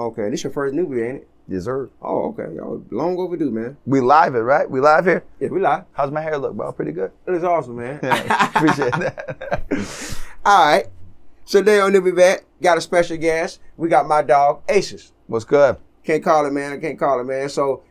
Okay, this your first newbie, ain't it? Yes, sir. Oh, okay. Y'all long overdue, man. We live it, right? We live here? Yeah, we live. How's my hair look, bro? Pretty good? It was awesome, man. Yeah, appreciate that. All right. So today on NewbieVeT, got a special guest. We got my dog, ACES. What's good? Can't call it, man. I can't call it, man. So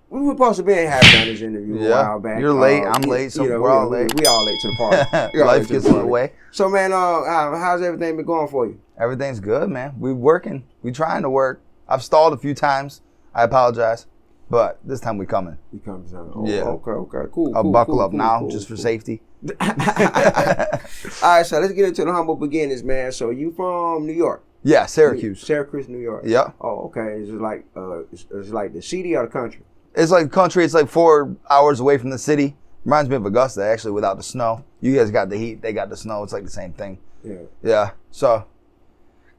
we were supposed to have done this interview a while back. You're late. I'm late. So we're all late. We all late to the party. Life gets in the way. So, man, how's everything been going for you? Everything's good, man. We working. We trying to work. I've stalled a few times. I apologize. But this time we coming. You coming down. Oh, yeah. Okay. Cool. I'll buckle up now just for safety. All right, so let's get into the humble beginnings, man. So you from New York? Yeah, Syracuse. Syracuse, New York. Yeah. Oh, okay. Is it like it's like the city or the country? It's like country. It's like 4 hours away from the city. Reminds me of Augusta, actually, without the snow. You guys got the heat. They got the snow. It's like the same thing. Yeah. Yeah. So,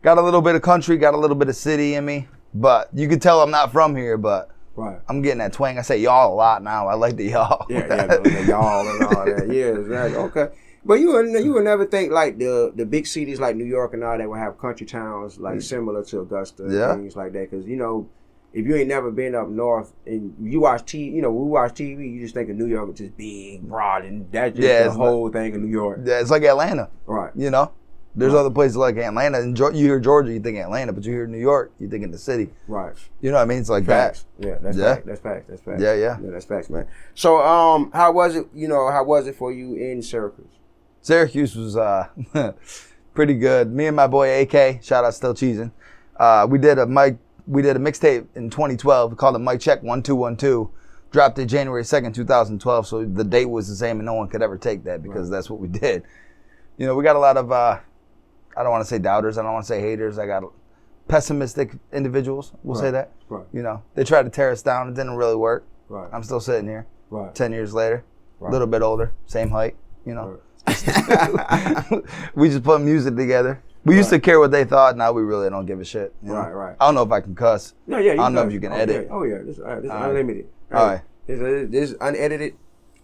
got a little bit of country, got a little bit of city in me. But you can tell I'm not from here, but right. I'm getting that twang. I say y'all a lot now. I like the y'all. Yeah, the y'all and all that. Yeah, exactly. Okay. But you would never think like the big cities like New York and all that would have country towns like similar to Augusta and things like that. Because, if you ain't never been up north and you watch TV, when we watch TV, you just think of New York is just big, broad, and that's just the whole thing in New York. Yeah, it's like Atlanta. Right. There's other places like Atlanta. And you hear Georgia, you think Atlanta, but you hear New York, you think in the city. Right. You know what I mean? It's like facts. that. Yeah, that's facts. That's facts. That's facts. Yeah, that's facts, man. So, how was it? How was it for you in Syracuse? Syracuse was pretty good. Me and my boy AK, shout out Still Cheesin'. We did a mixtape in 2012 called it Mic Check 1212. Dropped it January 2nd, 2012. So the date was the same and no one could ever take that because that's what we did. We got a lot of, I don't want to say doubters. I don't want to say haters. I got pessimistic individuals. We'll say that. Right. They tried to tear us down. It didn't really work. Right. I'm still sitting here. Right. 10 years later. Right. A little bit older. Same height. Right. We just put music together. We used to care what they thought. Now we really don't give a shit. Right. I don't know if I can cuss. No, yeah. I don't know if you can edit. Yeah. This is unlimited. All right. This is unedited,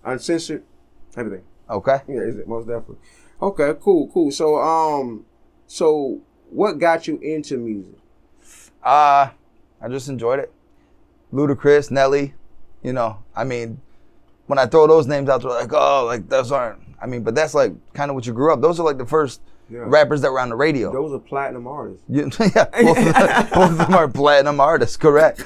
uncensored, everything. Okay. Yeah, most definitely. Okay, cool. So what got you into music? I just enjoyed it. Ludacris, Nelly, when I throw those names out, they're like, oh, like those aren't. But that's like kind of what you grew up. Those are like the first rappers that were on the radio. Those are platinum artists. Yeah, both of them are platinum artists, correct.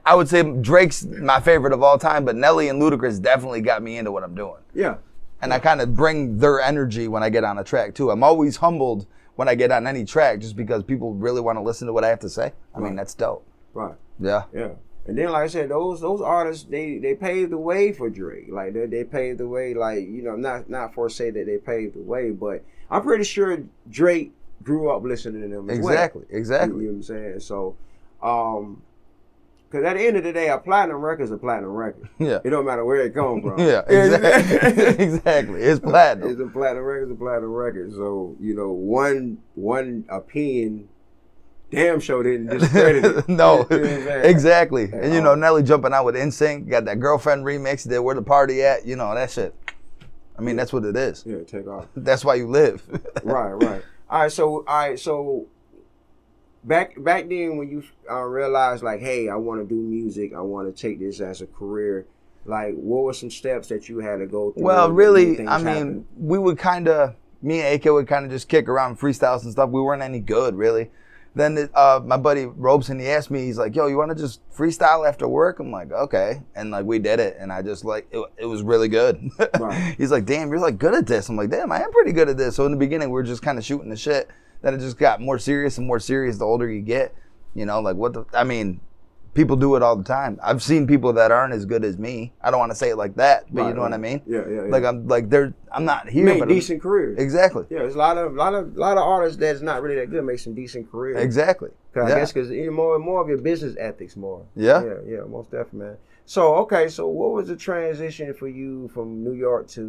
I would say Drake's my favorite of all time, but Nelly and Ludacris definitely got me into what I'm doing. Yeah. And I kind of bring their energy when I get on a track too. I'm always humbled when I get on any track just because people really want to listen to what I have to say. I mean, that's dope. Right. Yeah. Yeah. And then, like I said, those artists, they paved the way for Drake. Like, they paved the way, like, not for say that they paved the way, but I'm pretty sure Drake grew up listening to them as well. Exactly. You know what I'm saying? So, because at the end of the day, a platinum record is a platinum record. Yeah. It don't matter where it comes from. Yeah, exactly. Exactly. It's platinum. It's a platinum record. So, one opinion damn sure didn't discredit it. No, exactly. And Nelly jumping out with NSYNC, got that Girlfriend remix, did Where the Party At, that shit. That's what it is. Yeah, take off. That's why you live. Right. All right, so back then when you realized like, hey, I want to do music, I want to take this as a career, like what were some steps that you had to go through? Well, really, we would me and AK would kind of just kick around freestyles and stuff. We weren't any good, really. Then my buddy Robeson, he asked me, he's like, yo, you want to just freestyle after work? I'm like, okay. And like we did it, and I just like, it was really good. Right. He's like, damn, you're like good at this. I'm like, damn, I am pretty good at this. So in the beginning, we were just kind of shooting the shit. Then it just got more serious and more serious the older you get. People do it all the time. I've seen people that aren't as good as me. I don't want to say it like that, but you know what I mean? Yeah. Like I'm not here. Make decent careers. Exactly. Yeah, there's a lot of artists that's not really that good make some decent careers. Exactly. I guess because more of your business ethics more. Yeah. Yeah, most definitely, man. So what was the transition for you from New York to,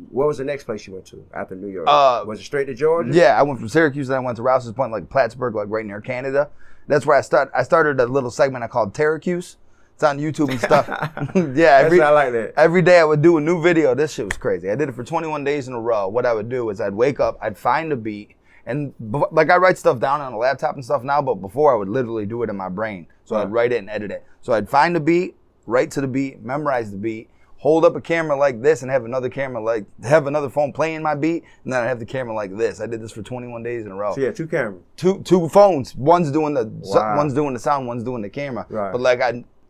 what was the next place you went to after New York? Was it straight to Georgia? Yeah, I went from Syracuse, then I went to Rouse's Point, like Plattsburgh, like right near Canada. That's where I started a little segment I called Terracuse. It's on YouTube and stuff. Yeah, I like that. Every day I would do a new video. This shit was crazy. I did it for 21 days in a row. What I would do is I'd wake up, I'd find a beat, And like I write stuff down on a laptop and stuff now, but before I would literally do it in my brain. So I'd write it and edit it. So I'd find the beat, write to the beat, memorize the beat, hold up a camera like this and have another phone playing my beat, and then I'd have the camera like this. I did this for 21 days in a row. So yeah, 2 cameras. Two phones. One's doing the sound, one's doing the camera. Right. But like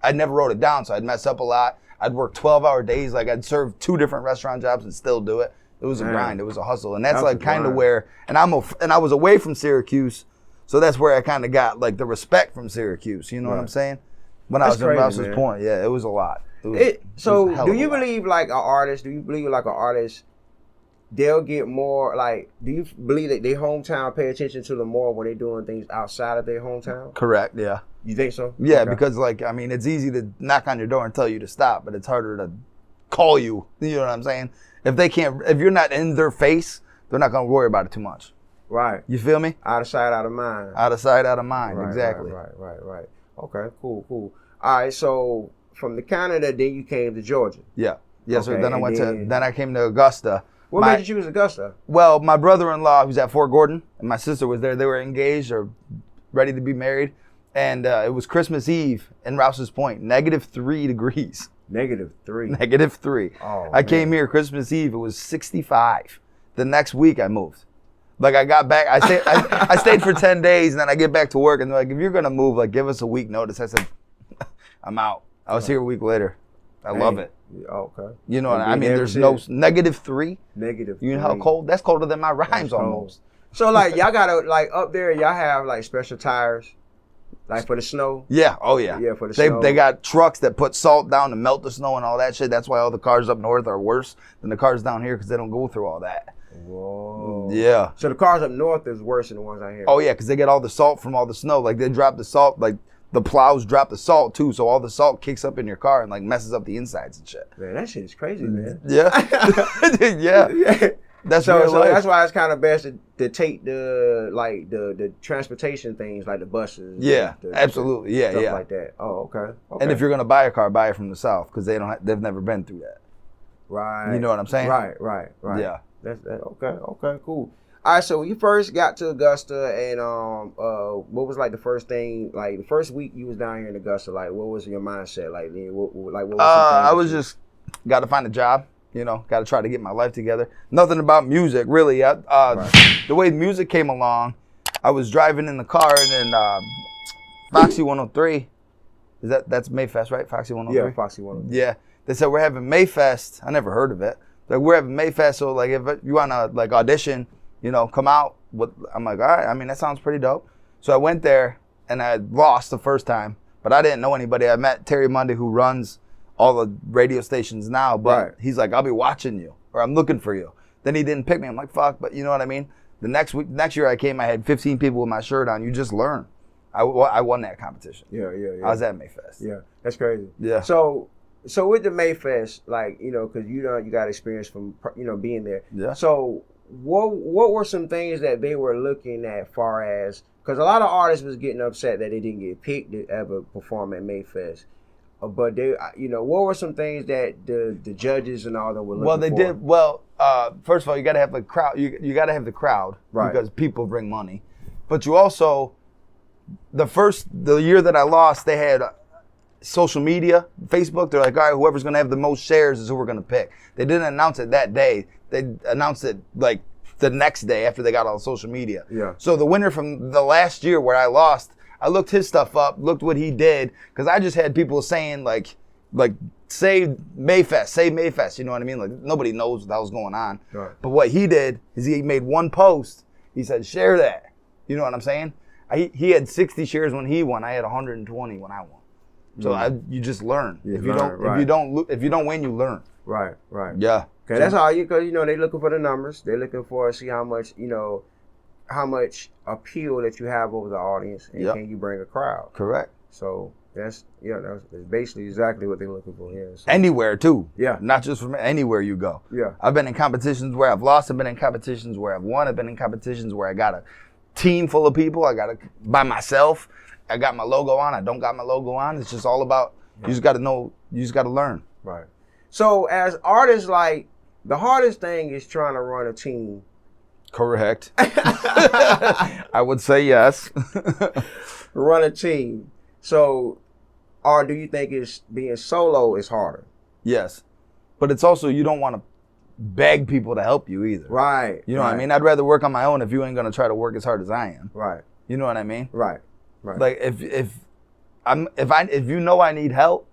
I never wrote it down, so I'd mess up a lot. I'd work 12-hour days. Like I'd serve 2 different restaurant jobs and still do it. It was a grind. It was a hustle, and that's like kind of where. And I was away from Syracuse, so that's where I kind of got like the respect from Syracuse. You know what I'm saying? When I was in Rouse's Point, yeah, it was a lot. So do you believe like an artist? Do you believe like an artist? They'll get more like. Do you believe that their hometown pay attention to them more when they're doing things outside of their hometown? Correct. Yeah. You think so? Yeah, because like I mean, it's easy to knock on your door and tell you to stop, but it's harder to call you. You know what I'm saying? If you're not in their face, they're not gonna worry about it too much. Right. You feel me? Out of sight, out of mind. Out of sight, out of mind. Right, exactly. Right. Okay. Cool. All right. So from the Canada, then you came to Georgia. Yeah. Yes, sir. Then I came to Augusta. What made you choose Augusta? Well, my brother-in-law was at Fort Gordon, and my sister was there. They were engaged or ready to be married, and it was Christmas Eve in Rouse's Point, -3 degrees. -3. -3. Oh, I came here Christmas Eve. It was 65. The next week I moved. Like I got back. I stayed for 10 days, and then I get back to work, and they're like, "If you're gonna move, like give us a week notice." I said, "I'm out." I was here a week later. I love it. Okay. You know what I mean? There's no -3. -3. You know how cold? That's colder than my rhymes almost. So like y'all gotta like up there, y'all have like special tires, like for the snow. Yeah. Oh yeah. Yeah, for the snow. They got trucks that put salt down to melt the snow and all that shit. That's why all the cars up north are worse than the cars down here because they don't go through all that. Whoa. Yeah. So the cars up north is worse than the ones out here. Oh yeah, because they get all the salt from all the snow. Like they drop the salt, like the plows drop the salt too, so all the salt kicks up in your car and like messes up the insides and shit. Man, that shit is crazy, man. Yeah. Yeah. That's so that's why it's kind of best to take the transportation things like the buses. Yeah, absolutely. Yeah, stuff like that. Oh, okay. And if you're gonna buy a car, buy it from the south because they've never been through that. Right. You know what I'm saying? Right. Yeah. That's okay, cool. All right, so when you first got to Augusta, and what was like the first thing, like the first week you was down here in Augusta, like what was your mindset, like what was I was just got to find a job, got to try to get my life together. Nothing about music really. The way music came along, I was driving in the car and then Foxy 103, that's Mayfest, right? Foxy 103. Yeah, Foxy 103. Yeah, they said we're having Mayfest. I never heard of it. Like we're having Mayfest, so like if you want to like audition. Come out with, I'm like, all right, I mean, that sounds pretty dope. So I went there and I lost the first time, but I didn't know anybody. I met Terry Monday, who runs all the radio stations now, but he's like, I'll be watching you or I'm looking for you. Then he didn't pick me. I'm like, fuck, but you know what I mean? The next year I came, I had 15 people with my shirt on. You just learn. I won that competition. Yeah. I was at Mayfest. Yeah, that's crazy. Yeah. So with the Mayfest, like, because you got experience from, being there. Yeah. So, what were some things that they were looking at far as, because a lot of artists was getting upset that they didn't get picked to ever perform at Mayfest, but they, what were some things that the judges and all them were looking for? Well, they did. Well, first of all, you got to have the crowd. You got to have the crowd, right? Because people bring money, but you also, the year that I lost, they had social media, Facebook. They're like, all right, whoever's gonna have the most shares is who we're gonna pick. They didn't announce it that day. They announced it like the next day after they got all the social media. Yeah. So the winner from the last year where I lost, I looked his stuff up, looked what he did, because I just had people saying like say Mayfest, you know what I mean? Like nobody knows what the hell's going on. Right. But what he did is he made one post. He said, share that. You know what I'm saying? He had 60 shares when he won. I had 120 when I won. So you just learn. If you don't win, you learn. Right. Yeah. Okay, that's all because they looking for the numbers. They're looking for see how much appeal that you have over the audience, and can you bring a crowd? Correct. So that's basically exactly what they're looking for here. So. Anywhere too. Yeah. Not just from anywhere you go. Yeah. I've been in competitions where I've lost. I've been in competitions where I've won. I've been in competitions where I got a team full of people. I got it by myself. I got my logo on. I don't got my logo on. It's just all about, you just got to know, you just got to learn. Right. So as artists, like, the hardest thing is trying to run a team Correct. I would say yes. Run a team. So, or do you think it's being solo is harder? Yes. But it's also, you don't want to beg people to help you either. Right. You know what I mean? I'd rather work on my own if you ain't going to try to work as hard as I am. Right. You know what I mean? Right. Right. Like if you know I need help,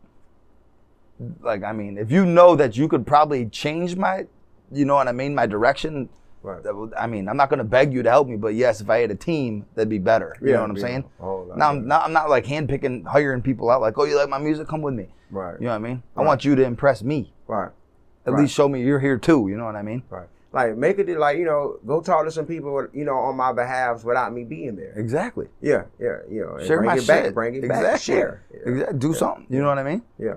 like, I mean, if you know that you could probably change my, you know what I mean, my direction, right. I mean, I'm not going to beg you to help me, but yes, if I had a team, that'd be better. You know what I'm saying? Now, I'm not like handpicking, hiring people out like, oh, you like my music? Come with me. Right. You know what I mean? Right. I want you to impress me. Right. At least show me you're here too. You know what I mean? Right. Like, make it like, you know, go talk to some people, you know, on my behalf without me being there. Exactly. Yeah. Yeah. You know, share my shit. Bring it exactly. back. Share. Yeah. Exactly. Do something. You know what I mean? Yeah.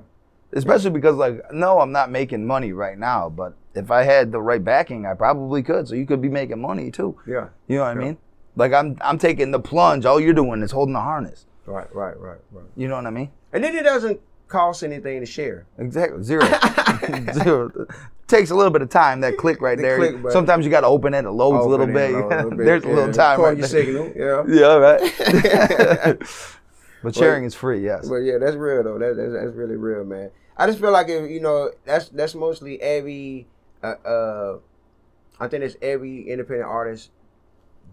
Especially because, like, no, I'm not making money right now, but if I had the right backing, I probably could. So you could be making money too. Yeah. You know what I mean? Like, I'm taking the plunge. All you're doing is holding the harness. Right. You know what I mean? And then it doesn't cost anything to share. Exactly. Zero. Zero. Takes a little bit of time, that click right there. Sometimes you got to open it. It loads a little bit. There's a little time right your there. signal. Yeah. Yeah, right. But sharing is free, yes. But yeah, that's real though. That's really real, man. I just feel like, if, you know, that's mostly every I think it's every independent artist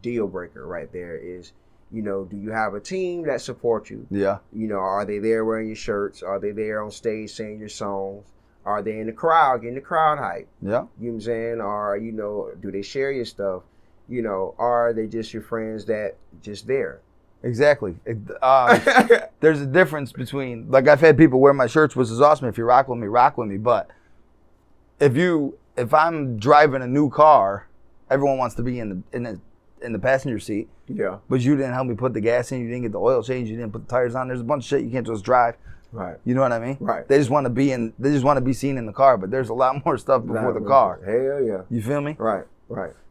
deal breaker right there is, you know, do you have a team that supports you? Yeah. You know, are they there wearing your shirts? Are they there on stage singing your songs? Are they in the crowd getting the crowd hype? Yeah. You know what I'm saying? Or, you know, do they share your stuff? You know, are they just your friends that just there? Exactly. There's a difference between, like, I've had people wear my shirts, which is awesome. If you rock with me, rock with me. But if I'm driving a new car, everyone wants to be in the passenger seat. Yeah. But you didn't help me put the gas in. You didn't get the oil change. You didn't put the tires on. There's a bunch of shit you can't just drive. Right. You know what I mean? Right. They just want to be seen in the car. But there's a lot more stuff before the car. Hell yeah. You feel me? Right.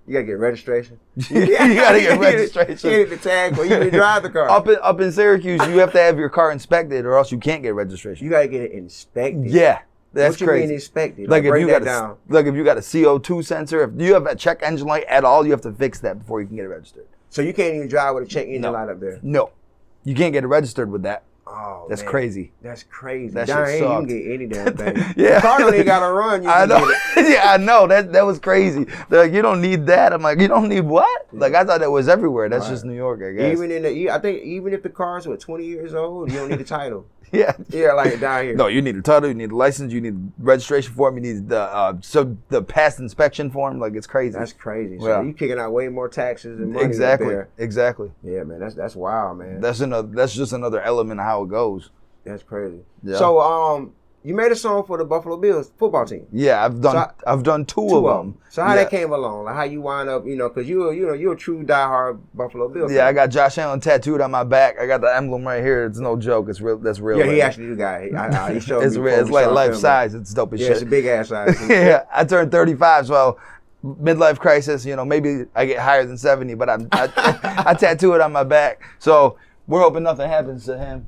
You gotta get registration. You gotta get registration. You need the tag when you drive the car. Up in Syracuse, you have to have your car inspected, or else you can't get registration. You gotta get it inspected. Yeah, that's what crazy. You mean inspected? Like, if break you that got down. like if you got a CO2 sensor, if you have a check engine light at all, you have to fix that before you can get it registered. So you can't even drive with a check engine light up there. No, you can't get it registered with that. Oh, that's man. crazy. That's crazy. That down shit here, sucked. you can get any damn thing. Yeah. The car don't even gotta run. I know. Yeah, I know. That was crazy. They're like, you don't need that. I'm like, you don't need what? Yeah. Like, I thought that was everywhere. That's just New York, I guess. I think even if the car's 20 years old, you don't need a title. Yeah. Yeah, like down here. No, you need a title, you need a license, you need registration form, you need the past inspection form. Like, it's crazy. That's crazy. So you kicking out way more taxes and money. Exactly. Yeah, man. That's wild, man. That's just another element of how it goes. That's crazy. Yeah. So you made a song for the Buffalo Bills football team. Yeah, I've done two of them. So how that came along? Like, how you wind up, you know, because you're a true diehard Buffalo Bills fan. I got Josh Allen tattooed on my back. I got the emblem right here. It's no joke. It's real. That's real. Yeah, he actually the guy. He showed it's me. Real. It's like life size. It's dope as shit. It's a big ass size. Yeah, I turned 35, so midlife crisis. You know, maybe I get higher than 70, but I tattoo it on my back. So we're hoping nothing happens to him.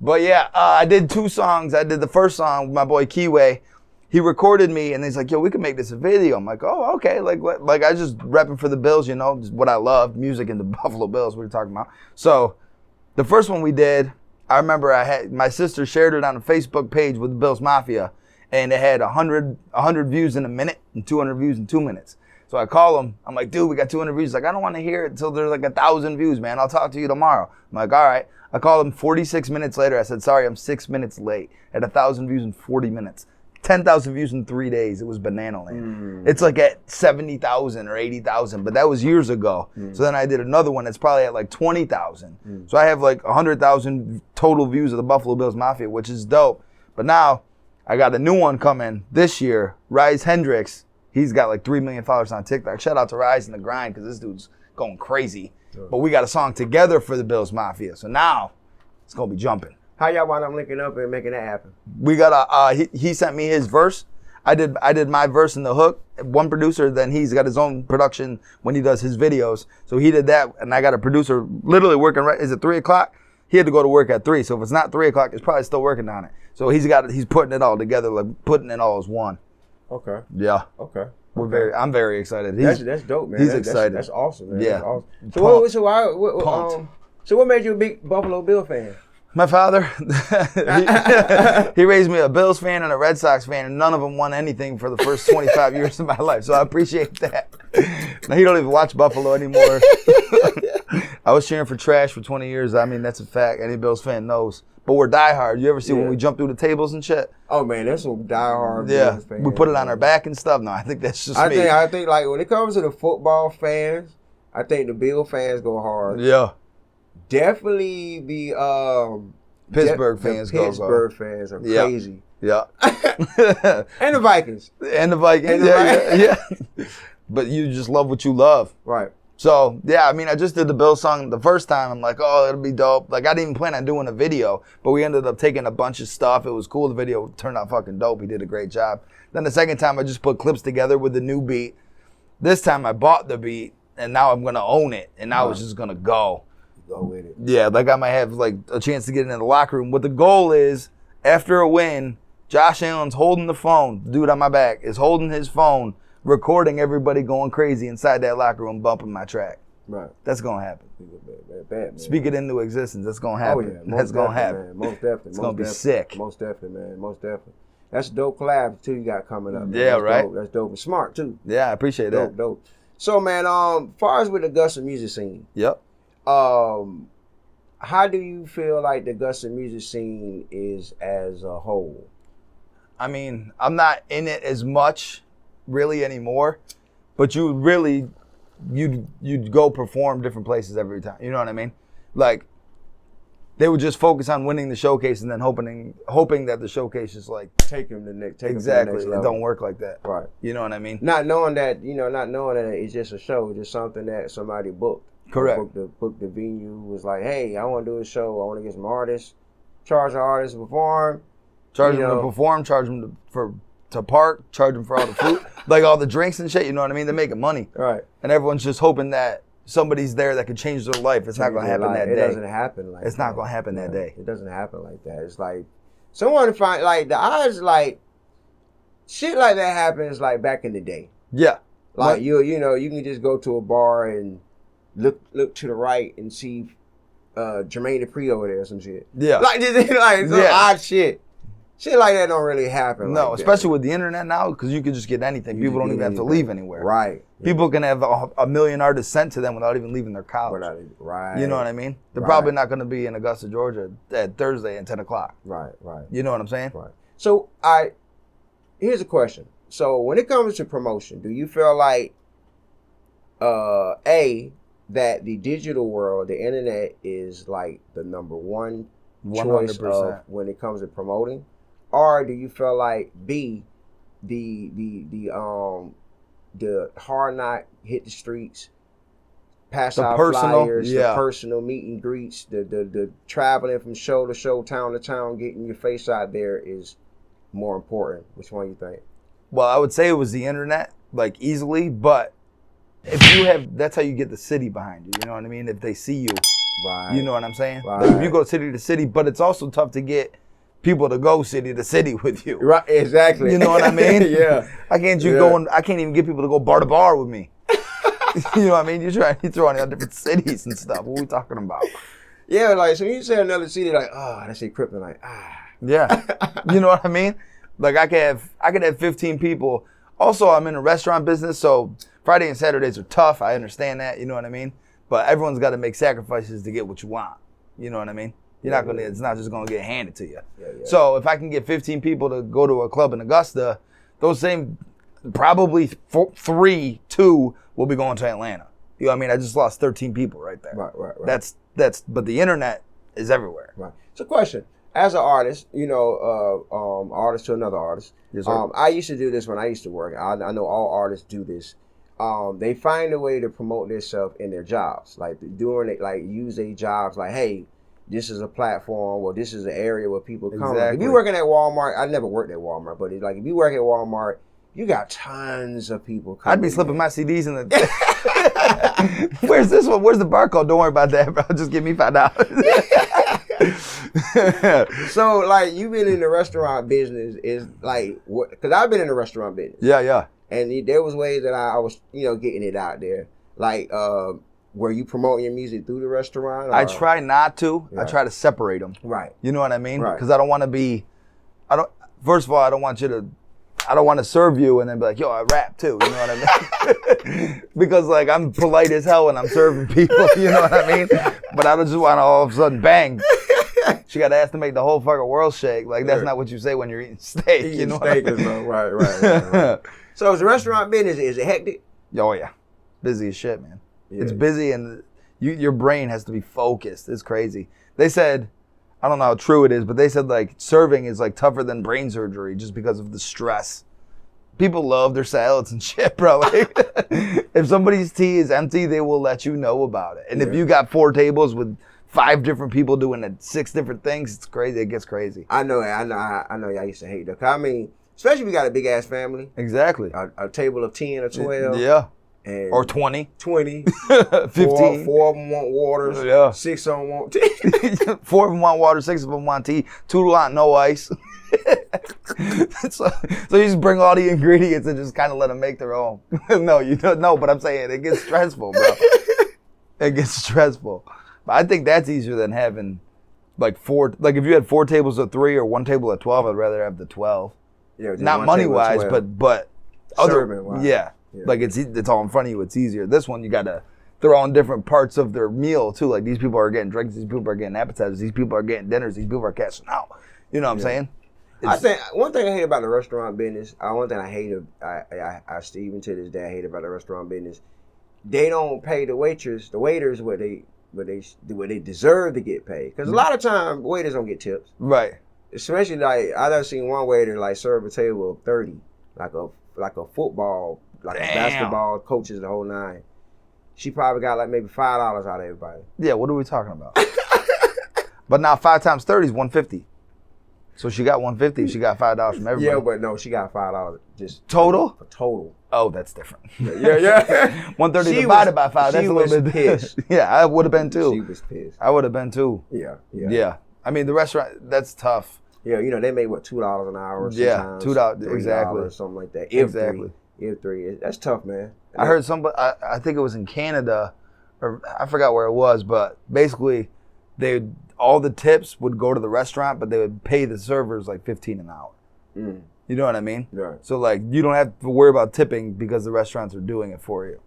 But yeah, I did two songs. I did the first song with my boy Keyway. He recorded me, and he's like, yo, we can make this a video. I'm like, oh, okay. Like I just repping for the Bills, you know, just what I love, music and the Buffalo Bills, what are you talking about? So the first one we did, I remember my sister shared it on a Facebook page with the Bills Mafia, and it had 100 views in a minute and 200 views in 2 minutes. So I call him. I'm like, dude, we got 200 views. He's like, I don't want to hear it until there's like 1,000 views, man. I'll talk to you tomorrow. I'm like, all right. I called him 46 minutes later. I said, sorry, I'm 6 minutes late. At 1,000 views in 40 minutes. 10,000 views in 3 days. It was banana land. It's like at 70,000 or 80,000, but that was years ago. So then I did another one that's probably at like 20,000. So I have like 100,000 total views of the Buffalo Bills Mafia, which is dope. But now I got a new one coming this year. Rise Hendricks. He's got like 3 million followers on TikTok. Shout out to Rise and the Grind, because this dude's going crazy. But we got a song together for the Bills Mafia. So now it's going to be jumping. How y'all wind up linking up and making that happen? We got he sent me his verse. I did my verse in the hook. One producer, then he's got his own production when he does his videos. So he did that, and I got a producer literally working right. Is it 3 o'clock? He had to go to work at 3. So if it's not 3 o'clock, he's probably still working on it. So he's putting it all together, like putting it all as one. Okay. Yeah. Okay. I'm very excited. That's dope, man. He's excited. That's awesome, man. Yeah. That's awesome. So what made you a big Buffalo Bill fan? My father, he raised me a Bills fan and a Red Sox fan, and none of them won anything for the first 25 years of my life. So I appreciate that. Now he don't even watch Buffalo anymore. I was cheering for trash for 20 years. I mean, that's a fact. Any Bills fan knows. But we're diehard. You ever see when we jump through the tables and shit? Oh man, that's some diehard. Bills fans, we put it on our back and stuff. No, I think that's just me. I think like when it comes to the football fans, I think the Bill fans go hard. Yeah. Definitely the Pittsburgh fans go. Pittsburgh fans are crazy. Yeah. And the Vikings. Yeah. But you just love what you love. Right. So, yeah, I mean, I just did the Bills song the first time. I'm like, oh, it'll be dope. Like, I didn't even plan on doing a video, but we ended up taking a bunch of stuff. It was cool. The video turned out fucking dope. He did a great job. Then the second time, I just put clips together with the new beat. This time, I bought the beat, and now I'm going to own it. And now it's just going to go. Go with it. Yeah, like I might have like a chance to get in the locker room. What the goal is, after a win, Josh Allen's holding the phone. The dude on my back is holding his phone, recording everybody going crazy inside that locker room, bumping my track. Right. That's going to happen. Man. Speak it into existence. That's going to happen. Oh, yeah. That's going to happen. Man. Most definitely. It's going to be sick. Most definitely, man. Most definitely. That's a dope collab, too, you got coming up. Man. Yeah, that's right? Dope. That's dope. And smart, too. Yeah, I appreciate that. Dope. So, man, far as with the Augusta music scene. Yep. How do you feel like the Augusta music scene is as a whole? I mean, I'm not in it as much really anymore, but you'd go perform different places every time. You know what I mean? Like, they would just focus on winning the showcase and then hoping that the showcase is like take them to the next level. It don't work like that. Right. You know what I mean? Not knowing that it's just a show, just something that somebody booked. Correct. Booked the venue, was like, hey, I want to do a show. I want to get some artists. Charge the artists to perform. Charge them to perform. Charge them to park. Charge them for all the food, like all the drinks and shit. You know what I mean? They're making money. Right. And everyone's just hoping that somebody's there that could change their life. It's not going to happen that day. It doesn't happen like that. It's not going to happen that day. It doesn't happen like that. It's like someone find like the odds like shit like that happens like back in the day. Yeah. Like you can just go to a bar and look to the right and see Jermaine Dupri over there or some shit. Yeah. Like just like some odd shit. Shit like that don't really happen. No, like especially with the internet now, because you can just get anything. People don't even have to leave anywhere. Right. People can have a million artists sent to them without even leaving their couch. Right. You know what I mean? They're probably not going to be in Augusta, Georgia at Thursday at 10 o'clock. Right. You know what I'm saying? Right. So here's a question. So when it comes to promotion, do you feel like that the digital world, the internet, is like the number one 100%. choice of when it comes to promoting? Or do you feel like B, the hard knock, hit the streets, pass out flyers, the personal meet and greets, the traveling from show to show, town to town, getting your face out there is more important? Which one you think? Well, I would say it was the internet, like easily, but if you have, that's how you get the city behind you. You know what I mean? If they see you, right. You know what I'm saying? Right. Like if you go city to city, but it's also tough to get people to go city to city with you. Right, exactly. You know what I mean? Yeah. I can't even get people to go bar to bar with me. You know what I mean? You're throwing out different cities and stuff. What are we talking about? Yeah, like, so you say another city, like, that's encrypted, like, Yeah. You know what I mean? Like, I could have 15 people. Also, I'm in a restaurant business, so Friday and Saturdays are tough. I understand that. You know what I mean? But everyone's got to make sacrifices to get what you want. You know what I mean? It's not just going to get handed to you. Yeah. So if I can get 15 people to go to a club in Augusta, those same probably 2 will be going to Atlanta. You know what I mean? I just lost 13 people right there. Right. But the internet is everywhere. Right. So question, as an artist, artist to another artist, yes, sir. I used to do this when I used to work. I know all artists do this. They find a way to promote themselves in their jobs, like use their jobs, like, hey, this is a platform, or this is an area where people come. Exactly. If you're working at Walmart, I never worked at Walmart, but if you work at Walmart, you got tons of people coming. I'd be slipping my CDs in the... Where's this one? Where's the barcode? Don't worry about that, bro. Just give me $5. So, like, you've been in the restaurant business, is like, what? Because I've been in the restaurant business. Yeah. And there was ways that I was, getting it out there. Like, were you promoting your music through the restaurant? Or? I try not to. Right. I try to separate them. Right. You know what I mean? Right. Because I don't want to be, first of all, I don't want to serve you and then be like, yo, I rap too. You know what I mean? Because like I'm polite as hell when I'm serving people. You know what I mean? But I don't just want to all of a sudden bang. She got asked to make the whole fucking world shake. Like that's not what you say when you're eating steak. Eating you know steak what I mean? Right. So is the restaurant business, is it hectic? Oh yeah. Busy as shit, man. Yeah. It's busy and your brain has to be focused. It's crazy. They said, I don't know how true it is, but they said like serving is like tougher than brain surgery just because of the stress. People love their salads and shit, bro. Like, if somebody's tea is empty, they will let you know about it. And if you got 4 tables with 5 different people doing 6 different things, it's crazy. It gets crazy. I know. Y'all used to hate that. I mean, especially if you got a big ass family. Exactly. A table of 10 or 12. Yeah. And or 20. 20. 15. 4 of them want waters. Yeah. 6 of them want tea. 4 of them want water, 6 of them want tea. 2 want no ice. so you just bring all the ingredients and just kind of let them make their own. No, you don't know, but I'm saying it gets stressful, bro. It gets stressful. But I think that's easier than having like 4. Like if you had 4 tables of 3 or 1 table of 12, I'd rather have the 12. Yeah, not money wise, but other. Yeah. Like it's all in front of you. It's easier. This one you gotta throw on different parts of their meal too. Like these people are getting drinks, these people are getting appetizers, these people are getting dinners, these people are cashing out. You know what I'm saying? I think one thing I hate about the restaurant business, one thing I hate, I still even to this day I hate about the restaurant business. They don't pay the waiters what they deserve to get paid. Because a lot of time waiters don't get tips. Right. Especially like I done seen one waiter like serve a table of 30, like a football, like a basketball coaches the whole 9. She probably got like maybe $5 out of everybody. Yeah, what are we talking about? But now 5 times 30 is $150. So she got $150. She got $5 from everybody. Yeah, but no, she got $5 just total. Total. Oh, that's different. Yeah. 130 divided by 5. That's a little bit pissed. Yeah, I would have been too. She was pissed. I would have been too. Yeah. I mean, the restaurant, that's tough. Yeah, they make what, $2 an hour. Yeah, $2 exactly, or something like that. Exactly. If 3, that's tough, man. I heard somebody. I think it was in Canada, or I forgot where it was, but basically, all the tips would go to the restaurant, but they would pay the servers like $15 an hour. Mm. You know what I mean? Right. So like, you don't have to worry about tipping because the restaurants are doing it for you.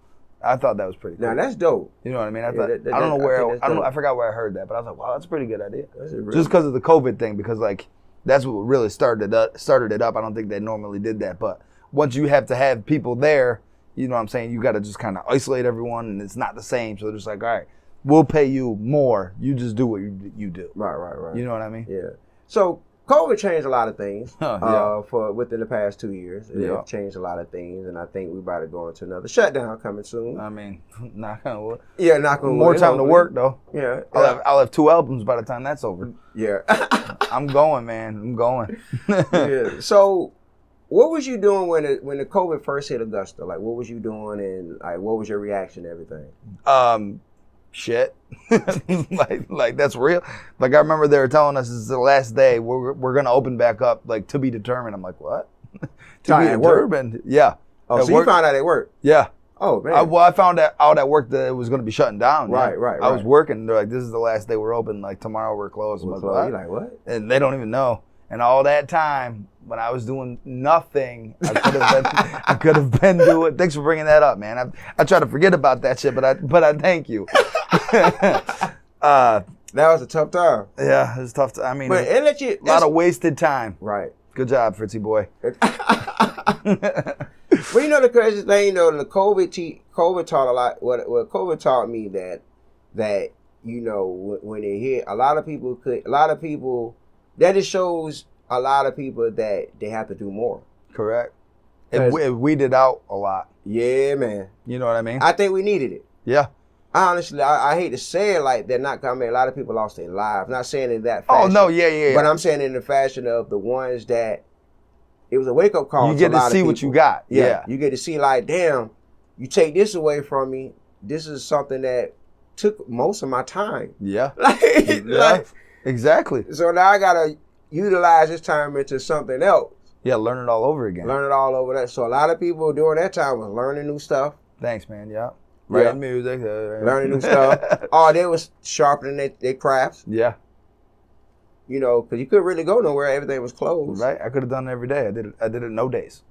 I thought that was pretty cool. Now that's dope. You know what I mean? I thought I don't know where I forgot where I heard that, but I was like, wow, that's a pretty good idea. Just because of the COVID thing, because like that's what really started it up. I don't think they normally did that, but once you have to have people there, you know what I'm saying? You got to just kind of isolate everyone, and it's not the same. So they're just like, all right, we'll pay you more. You just do what you do. Right. You know what I mean? Yeah. So COVID changed a lot of things for within the past 2 years. It changed a lot of things, and I think we're about to go into another shutdown coming soon. I mean, knock on wood. Yeah, knock on wood. More time to work though. Yeah. I'll have 2 albums by the time that's over. Yeah. I'm going, man. I'm going. Yeah. So, what was you doing when the COVID first hit Augusta? Like, what was you doing, and like, what was your reaction to everything? Shit. like that's real. Like I remember they were telling us this is the last day. We're gonna open back up, like to be determined. I'm like, what? To be determined? Yeah. Oh, so you found out at work? Yeah. Oh man. I found out at work that it was gonna be shutting down. Right. I was working. They're like, this is the last day we're open. Like tomorrow we're closed. I'm like, what? You're like, what? And they don't even know. And all that time when I was doing nothing, I could have been doing. Thanks for bringing that up, man. I try to forget about that shit, but I thank you. That was a tough time. Yeah, it was tough. I mean, but it let you, a lot of wasted time. Right. Good job, Fritzy boy. Well, you know the crazy thing, though, the COVID taught a lot. What COVID taught me that when it hit, a lot of people that just shows a lot of people that they have to do more. Correct. It weeded out a lot. Yeah, man. You know what I mean? I think we needed it. Yeah. Honestly, I hate to say it like that. I mean, a lot of people lost their lives. Not saying in that fashion. Oh no, yeah. But I'm saying in the fashion of the ones that it was a wake up call. You get to see what you got. Yeah. You get to see like, damn, you take this away from me. This is something that took most of my time. Yeah. Like, exactly. So now I gotta utilize this time into something else. Yeah, learn it all over again. Learn it all over that. So a lot of people during that time was learning new stuff. Thanks, man. Yeah. Writing music. Learning new stuff. All they was sharpening their crafts. Yeah. You know, because you couldn't really go nowhere. Everything was closed. Right. I could have done it every day. I did it no days.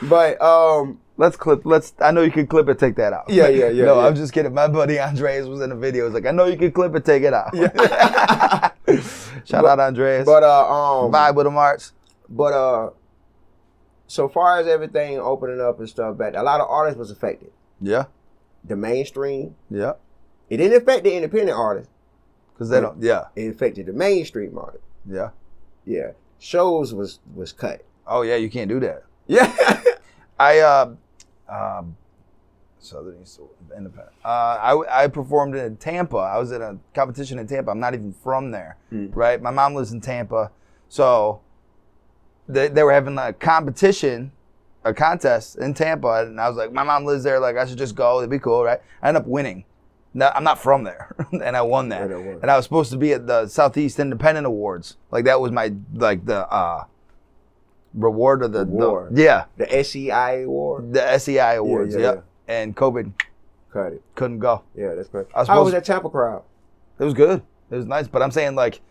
But I know you can clip it, take that out. Yeah. No, I'm just kidding. My buddy Andres was in the video. He's like, I know you can clip it, take it out. Yeah. Shout out Andres. But vibe with the March. But so far as everything opening up and stuff, but a lot of artists was affected. Yeah. The mainstream. Yeah. It didn't affect the independent artists. Because they don't. Yeah. It affected the mainstream artists. Yeah. Yeah. Shows was cut. Oh yeah, you can't do that. Yeah. Southern East Independent. I performed in Tampa. I was in a competition in Tampa. I'm not even from there, right? My mom lives in Tampa, so they were having a competition, a contest in Tampa, and I was like, my mom lives there. Like, I should just go. It'd be cool, right? I ended up winning. Now, I'm not from there, and I won that. And I was supposed to be at the Southeast Independent Awards. Like, that was my the reward of the the SEI award. The SEI awards. Yeah. And COVID cut it. Couldn't go. Yeah, that's great. How was that Tampa crowd? It was good. It was nice. But I'm saying, like,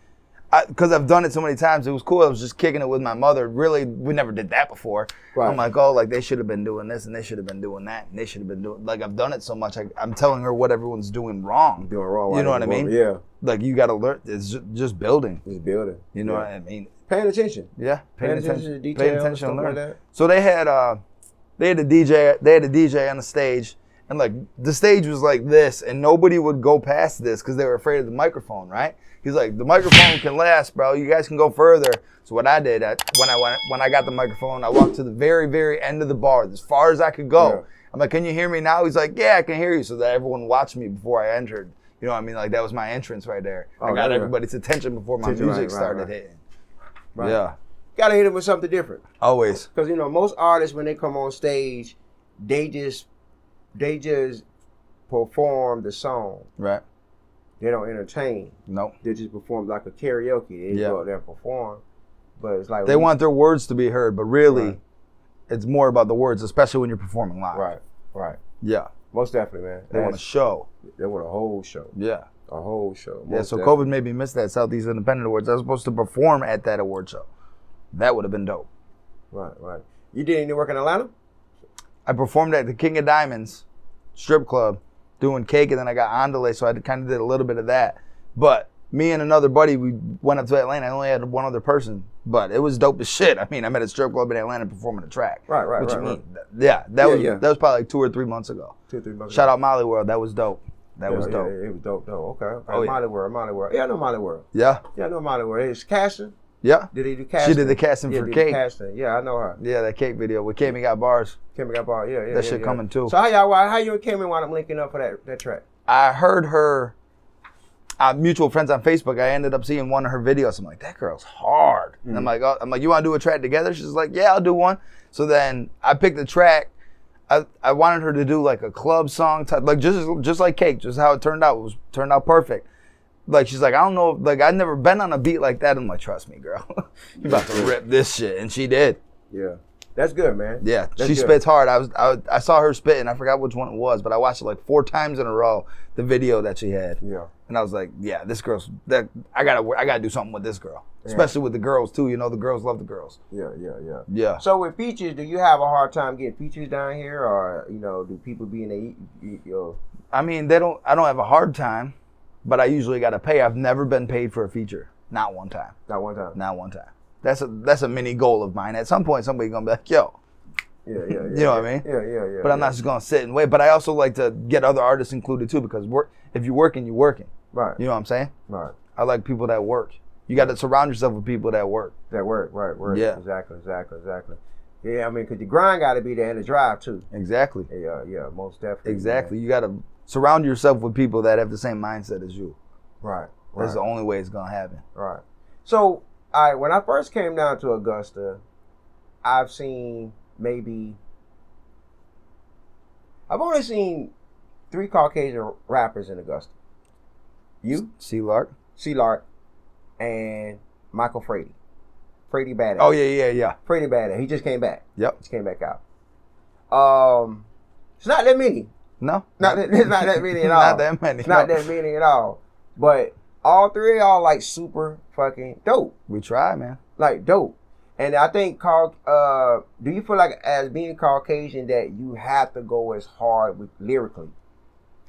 because I've done it so many times, it was cool. I was just kicking it with my mother. Really, we never did that before. Right. I'm like, oh, like, they should have been doing this, and they should have been doing that, and they should have been doing, like, I've done it so much, I'm telling her what everyone's doing wrong. Doing wrong. You know what I mean? Yeah. Like, you got to learn. It's just building. It's building. You know what I mean? Paying attention. Yeah. Paying attention to details. Paying attention and learning. Like that. So they had a DJ on the stage. And like the stage was like this, and nobody would go past this because they were afraid of the microphone, right? He's like, the microphone can last, bro. You guys can go further. So what I did, when I got the microphone, I walked to the very, very end of the bar, as far as I could go. Yeah. I'm like, can you hear me now? He's like, yeah, I can hear you. So that everyone watched me before I entered. You know what I mean? Like, that was my entrance right there. I got everybody's attention before my music started hitting. Right. Yeah. Gotta hit it with something different. Always. Because, you know, most artists, when they come on stage, they just perform the song. Right. They don't entertain. Nope. They just perform like a karaoke. They go out there and perform. But it's like... They want their words to be heard, but really, it's more about the words, especially when you're performing live. Right. Yeah. Most definitely, man. They want a show. They want a whole show. Yeah. A whole show. Yeah, so COVID made me miss that Southeast Independent Awards. I was supposed to perform at that award show. That would have been dope. Right. You did any work in Atlanta? I performed at the King of Diamonds strip club doing cake, and then I got Andale, so I kind of did a little bit of that. But me and another buddy, we went up to Atlanta. I only had one other person, but it was dope as shit. I mean, I'm at a strip club in Atlanta performing a track. Right. Yeah, that was probably like 2 or 3 months ago. 2-3 months Shout out Molly World. That was dope. That was dope. Yeah, it was dope. Okay. Oh, Molly World. Yeah, I know Molly World. Yeah, I know Molly World. It's casting. Yeah. Did he do casting? She did the casting for Cake. Yeah, I know her. Yeah, that Cake video with Kami Got Bars. Kami Got Bars, yeah. That shit coming too. So how you and Kami wound up linking up for that track? I heard her mutual friends on Facebook. I ended up seeing one of her videos. I'm like, that girl's hard. And I'm like, you want to do a track together? She's like, yeah, I'll do one. So then I picked the track. I wanted her to do like a club song type, like just like Cake, just how it turned out. It turned out perfect. Like, she's like, I don't know, like, I've never been on a beat like that. I'm like, trust me, girl. You about to rip this shit. And she did. Yeah. That's good, man. Yeah. She spits hard. I saw her spit, and I forgot which one it was, but I watched it like 4 times in a row, the video that she had. Yeah. And I was like, yeah, this girl's, I gotta do something with this girl. Yeah. Especially with the girls, too. You know, the girls love the girls. Yeah. So with features, do you have a hard time getting features down here? Or, you know, do people be in the... I mean, I don't have a hard time. But I usually got to pay. I've never been paid for a feature. Not one time. Not one time. That's a mini goal of mine. At some point, somebody's going to be like, yo. Yeah. You know what I mean? Yeah. But I'm not just going to sit and wait. But I also like to get other artists included, too, because if you're working, you're working. Right. You know what I'm saying? Right. I like people that work. You got to surround yourself with people that work. Right. Yeah. Exactly. Yeah, I mean, because the grind got to be there and the drive, too. Exactly. Yeah, most definitely. Exactly. Man. You got to surround yourself with people that have the same mindset as you. Right. That's the only way it's going to happen. Right. So, when I first came down to Augusta, I've only seen 3 Caucasian rappers in Augusta. You? C-Lark, and Michael Frady. Frady Badass. Oh, yeah. Frady Badass. He just came back. Yep. Just came back out. It's not that many. No. It's not that many at all. Not that many. It's not that many at all. But all three of y'all like super fucking dope. We try, man. Like dope. And I think do you feel like as being Caucasian that you have to go as hard with lyrically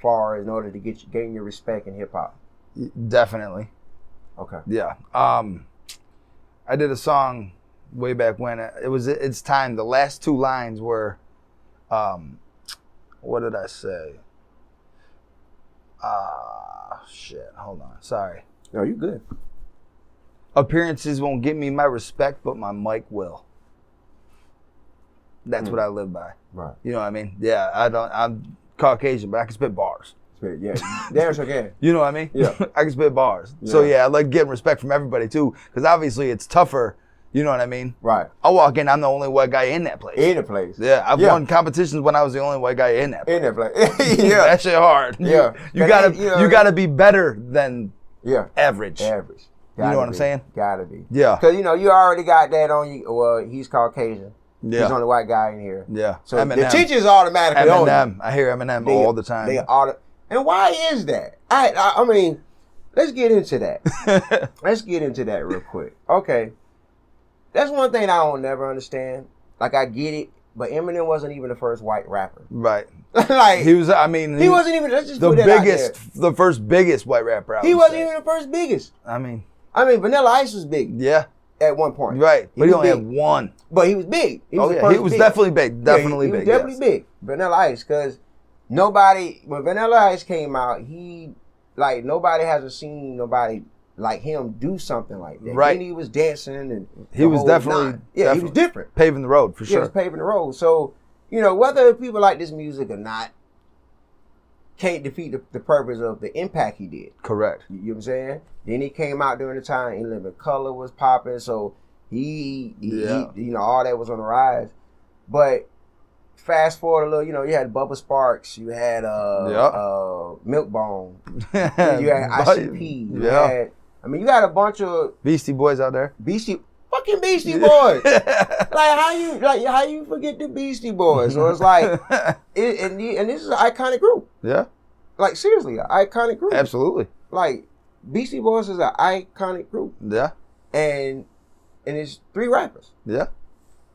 far in order to gain your respect in hip hop? Definitely. Okay. Yeah. I did a song way back when. It's time. The last two lines were, what did I say? Shit. Hold on. Sorry. No, you good. Appearances won't give me my respect, but my mic will. That's what I live by. Right. You know what I mean? Yeah. I'm Caucasian, but I can spit bars. Yeah. Damn sure can. You know what I mean? Yeah. I can spit bars. Yeah. So yeah, I like getting respect from everybody too, because obviously it's tougher. You know what I mean? Right. I walk in, I'm the only white guy in that place. In the place. Yeah, I've won competitions when I was the only white guy in that place. In that place. Yeah. That shit hard. Yeah. You gotta be better than average. Average. You know what I'm saying? Gotta be. Yeah. Because, you already got that on you. Well, he's Caucasian. Yeah. He's the only white guy in here. Yeah. So Eminem. the attention's automatically on Eminem. I hear Eminem all the time. And why is that? I mean, let's get into that. Let's get into that real quick. Okay. That's one thing I don't never understand. Like, I get it, but Eminem wasn't even the first white rapper. Right. Like, he was, I mean, he wasn't even, let's just the put that biggest, out there. the first biggest white rapper. He wasn't even the first biggest. I mean, Vanilla Ice was big. Yeah. At one point. Right. But he only big. Had one. But he was big. He was definitely big. Definitely big. He was definitely big. Vanilla Ice, because when Vanilla Ice came out, nobody hasn't seen nobody like him do something like that. Right. And he was dancing and he was definitely he was different. Paving the road for sure. He was paving the road. So, whether people like this music or not, can't defeat the purpose of the impact he did. Correct. You know what I'm saying? Then he came out during the time In Living Color was popping, so he all that was on the rise. But fast forward a little, you had Bubba Sparks, you had Milkbone, you had ICP, you got a bunch of Beastie Boys out there. Fucking Beastie Boys. how you forget the Beastie Boys? So it's like, and this is an iconic group. Yeah. Like, seriously, an iconic group. Absolutely. Like, Beastie Boys is an iconic group. Yeah. And it's 3 rappers. Yeah.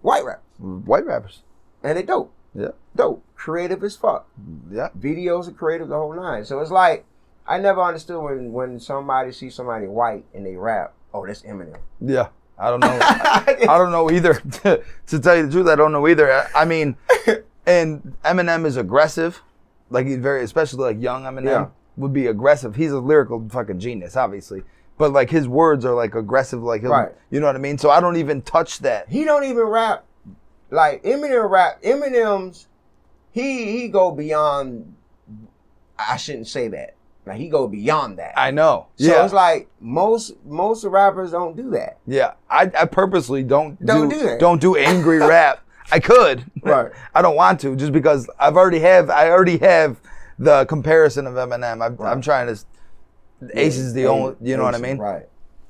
White rappers. White rappers. And they dope. Yeah. Dope. Creative as fuck. Yeah. Videos are creative, the whole nine. So it's like, I never understood when somebody sees somebody white and they rap, oh, that's Eminem. Yeah. I don't know. I don't know either. To tell you the truth, I don't know either. I mean, and Eminem is aggressive. Like, he's especially like young Eminem would be aggressive. He's a lyrical fucking genius, obviously. But like his words are like aggressive, like you know what I mean? So I don't even touch that. He don't even rap like Eminem rap. Eminem's he go beyond. I shouldn't say that. Like, he go beyond that. I know. So it's like most rappers don't do that. Yeah, I purposely don't do that. Don't do angry rap. I could. Right. I don't want to, just because I already have the comparison of Eminem. I'm trying to. ACES is the only. You know what I mean? Right.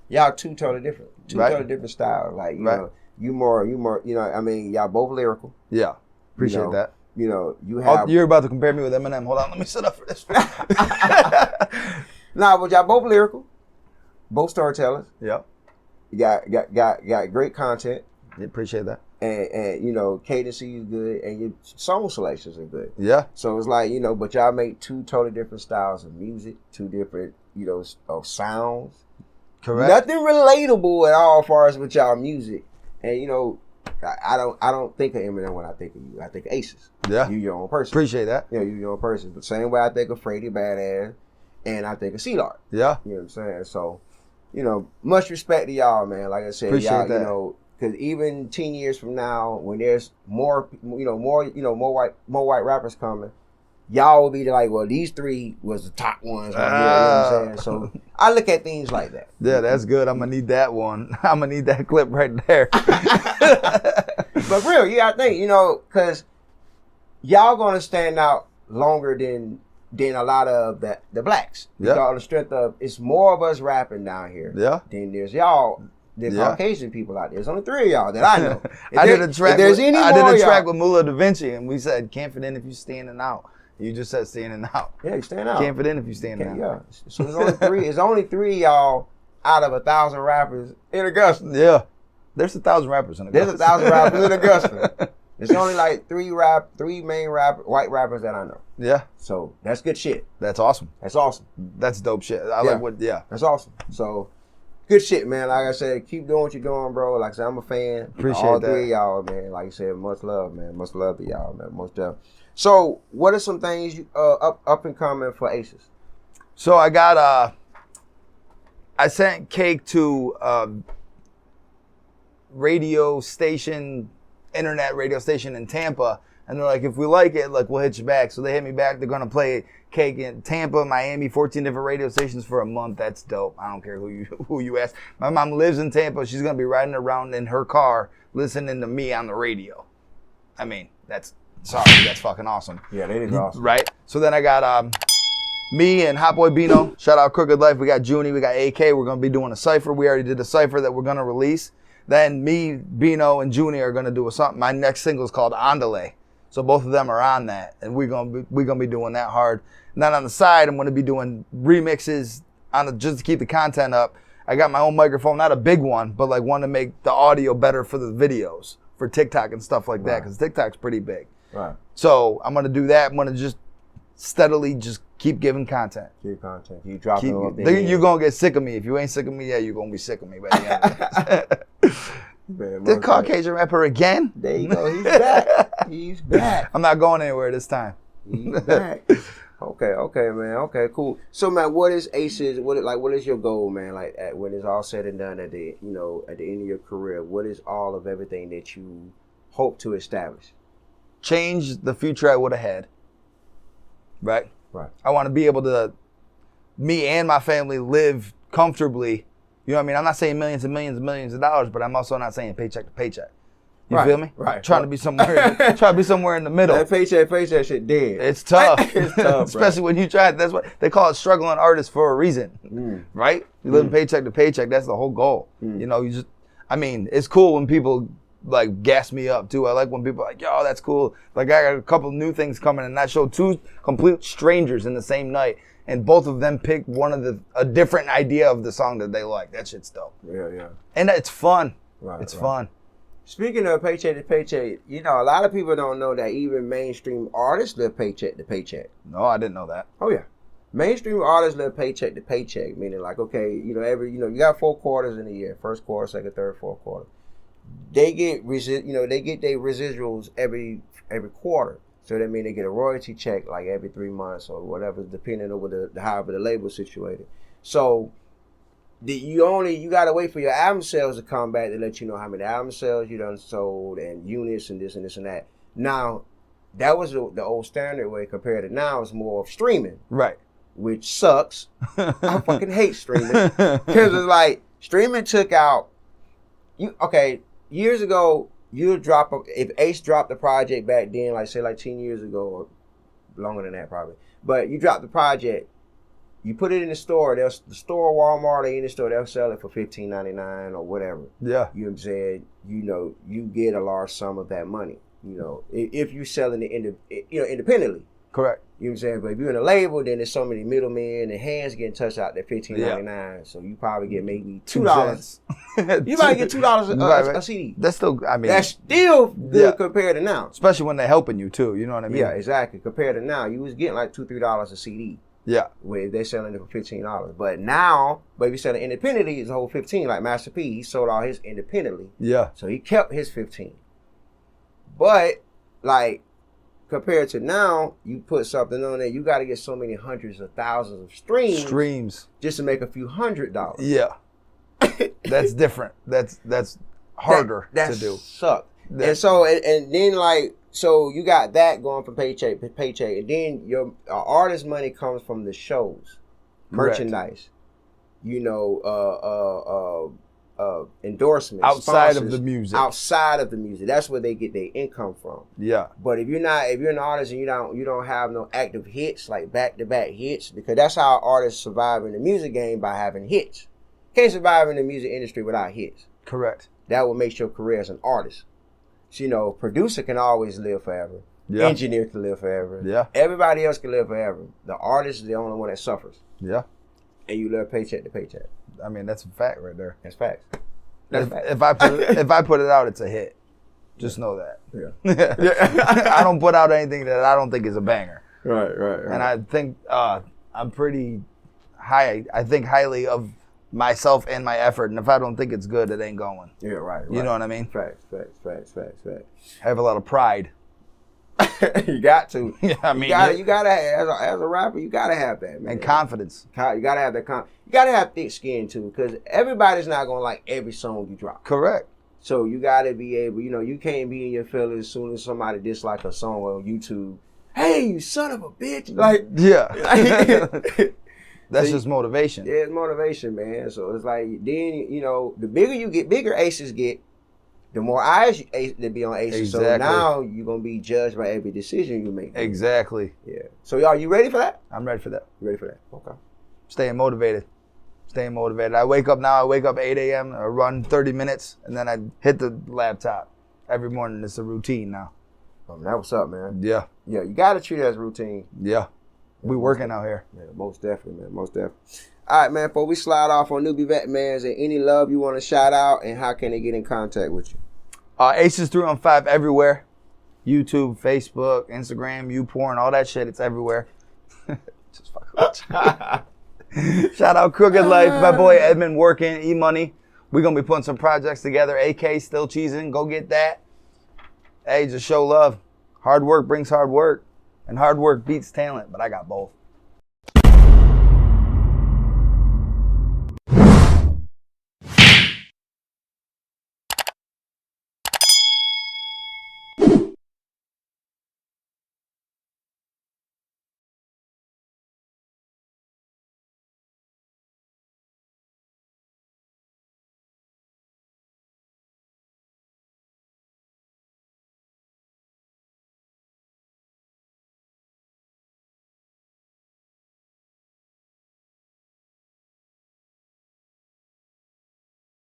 Y'all two totally different. Totally different styles. Like you know, you more. Y'all both lyrical. Yeah. Appreciate that. You have. You're about to compare me with Eminem. Hold on, let me sit up for this. Nah, but y'all both lyrical, both storytellers. Yep. You got great content. Yeah, appreciate that. And cadence is good, and your song selections are good. Yeah. So it's like but y'all make 2 totally different styles of music, 2 different of sounds. Correct. Nothing relatable at all, as far as with y'all music, and I don't think of Eminem when I think of you. I think of ACES. Yeah. You your own person. Appreciate that. You your own person. The same way I think of Frady Badass, and I think of C-Lard. Yeah. You know what I'm saying? So, much respect to y'all, man. Like I said, appreciate y'all, that. because even 10 years from now, when there's more white rappers coming, y'all will be like, well, these 3 was the top ones. You know what I'm saying? So I look at things like that. Yeah, that's good. I'm gonna need that one. I'm gonna need that clip right there. But real, I think because y'all gonna stand out longer than a lot of the blacks. Yeah. On the strength of it's more of us rapping down here. Yeah. Than there's y'all the Caucasian people out there. There's only 3 of y'all that I know. I did a track with Mula Da Vinci, and we said, can't fit in if you're standing out. You just said standing out. Yeah, you stand out. Can't fit in if you're standing out. Yeah. So there's only 3. It's only 3 of y'all out of 1,000 rappers in Augusta. Yeah. There's 1,000 rappers in Augusta. There's 1,000 rappers in Augusta. There's only like 3 main white rappers that I know. Yeah. So that's good shit. That's awesome. That's awesome. That's dope shit. That's awesome. So good shit, man. Like I said, keep doing what you're doing, bro. Like I said, I'm a fan. Appreciate all that. 3 of y'all, man. Like you said, much love, man. Much love to y'all, man. Most definitely. So what are some things you up and coming for ACES? So I got I sent cake to internet radio station in Tampa, and they're like, if we like it, like, we'll hit you back. So they hit me back. They're gonna play cake in Tampa, Miami, 14 different radio stations for a month. That's dope. I don't care who you ask. My mom lives in Tampa. She's gonna be riding around in her car listening to me on the radio. I mean, that's fucking awesome. Yeah, that is awesome. Right? So then I got me and Hot Boy Bino. Shout out Crooked Life. We got Junie. We got AK. We're gonna be doing a cypher. We already did a cypher that we're gonna release. Then me, Bino, and Junie are gonna do something. My next single is called Andale. So both of them are on that, and we're gonna be doing that hard. And then on the side, I'm gonna be doing remixes just to keep the content up. I got my own microphone, not a big one, but like one to make the audio better for the videos for TikTok and stuff like that, because TikTok's pretty big. Right. So I'm gonna do that. I'm gonna just steadily just keep giving content. Keep content. You dropping them up there. You're gonna get sick of me. If you ain't sick of me, yeah, you're gonna be sick of me by the end of this. Man, the Caucasian rapper again? There you go. He's back. He's back. I'm not going anywhere this time. He's back. Okay, man. Okay, cool. So, man, what is ACES? What is your goal, man? Like, when it's all said and done at the end of your career, what is all of everything that you hope to establish? Change the future I would have had. Right. I want to be able to, me and my family, live comfortably. You know what I mean? I'm not saying millions and millions and millions of dollars, but I'm also not saying paycheck to paycheck. You feel me? Right. Trying to be somewhere in the middle. That paycheck shit dead. It's tough. It's tough, especially when you try. That's what they call it, struggling artists for a reason, right? You live paycheck to paycheck. That's the whole goal. You know, it's cool when people like gas me up too. I like when people are like, yo, that's cool. Like I got a couple new things coming, and I showed 2 complete strangers in the same night, and both of them picked a different idea of the song that they like. That shit's dope. Yeah. And it's fun. It's fun. Speaking of paycheck to paycheck, a lot of people don't know that even mainstream artists live paycheck to paycheck. No, I didn't know that. Oh yeah. Mainstream artists live paycheck to paycheck, meaning like, okay, you got 4 quarters in a year, first quarter, second, third, fourth quarter. They get they get their residuals every quarter. So that means they get a royalty check like every 3 months or whatever, depending on however the label's situated. So you gotta wait for your album sales to come back to let you know how many album sales you done sold and units and this and this and that. Now, that was the old standard way. Compared to now, it's more of streaming. Right. Which sucks. I fucking hate streaming. Because it's like, streaming took out, years ago, if Ace dropped the project back then, like 10 years ago, or longer than that probably, but you dropped the project, you put it in the store, the store, Walmart, or any store, they'll sell it for $15.99 or whatever. Yeah. You know what I'm saying? You get a large sum of that money, if you're selling it independently. Correct. You know what I'm saying? But if you're in a label, then there's so many middlemen and hands getting touched out that $15.99. So you probably get maybe $2. You might get $2 a CD. That's still, that's still good compared to now. Especially when they're helping you too. You know what I mean? Yeah, exactly. Compared to now, you was getting like $2-3 a CD. Yeah. Where they're selling it for $15. But now, if you're selling independently, it's a whole $15. Like Master P, he sold all his independently. Yeah. So he kept his $15. But like, compared to now, you put something on there, you got to get so many hundreds of thousands of streams just to make a few $100. Yeah. That's different. That's harder to do. Suck. And so, and then like, so you got that going from paycheck to paycheck, and then your artist money comes from the shows, merchandise, endorsements, outside sponsors, of the music. Outside of the music, that's where they get their income from. Yeah. But if you're an artist and you don't have no active hits, like back-to-back hits, because that's how artists survive in the music game, by having hits. can't survive in the music industry without hits. Correct. That what makes your career as an artist. So, you know, producer can always live forever. Yeah. Engineer can live forever. Yeah. Everybody else can live forever. The artist is the only one that suffers. Yeah. And you live paycheck to paycheck. I mean, that's a fact right there. That's facts. If I put it out, it's a hit. Just know that. Yeah. I don't put out anything that I don't think is a banger. Right. And I think I'm pretty high. I think highly of myself and my effort. And if I don't think it's good, it ain't going. Yeah, right. You know what I mean? Facts. I have a lot of pride. You got to. Yeah, I mean, you gotta have, as a rapper, you gotta have that, man. And confidence. You gotta have that. You gotta have thick skin too, because everybody's not gonna like every song you drop. Correct. So you gotta be able, you know, you can't be in your feelings as soon as somebody dislike a song on YouTube. Hey, you son of a bitch! Like, yeah. That's just motivation. Yeah, it's motivation, man. So it's like, then, you know, the bigger you get, bigger ACES get, the more eyes that be on ACES. Exactly. So now you're going to be judged by every decision you make. Exactly. Yeah. So y'all, you ready for that? I'm ready for that. You ready for that? Okay. Staying motivated. I wake up 8 a.m., I run 30 minutes, and then I hit the laptop every morning. It's a routine now. That what's up, man. Yeah. Yeah, you got to treat it as a routine. Yeah. We working out here. Yeah, most definitely, man. Most definitely. All right, man. Before we slide off on NewbieVeT, man, is there any love you want to shout out, and how can they get in contact with you? ACES 3 on 5 everywhere. YouTube, Facebook, Instagram, YouPorn, all that shit. It's everywhere. Just fuck with you. Shout out Crooked Life, my boy Edmund working, E-Money. We're going to be putting some projects together. AK still cheesing. Go get that. Hey, just show love. Hard work brings hard work. And hard work beats talent, but I got both.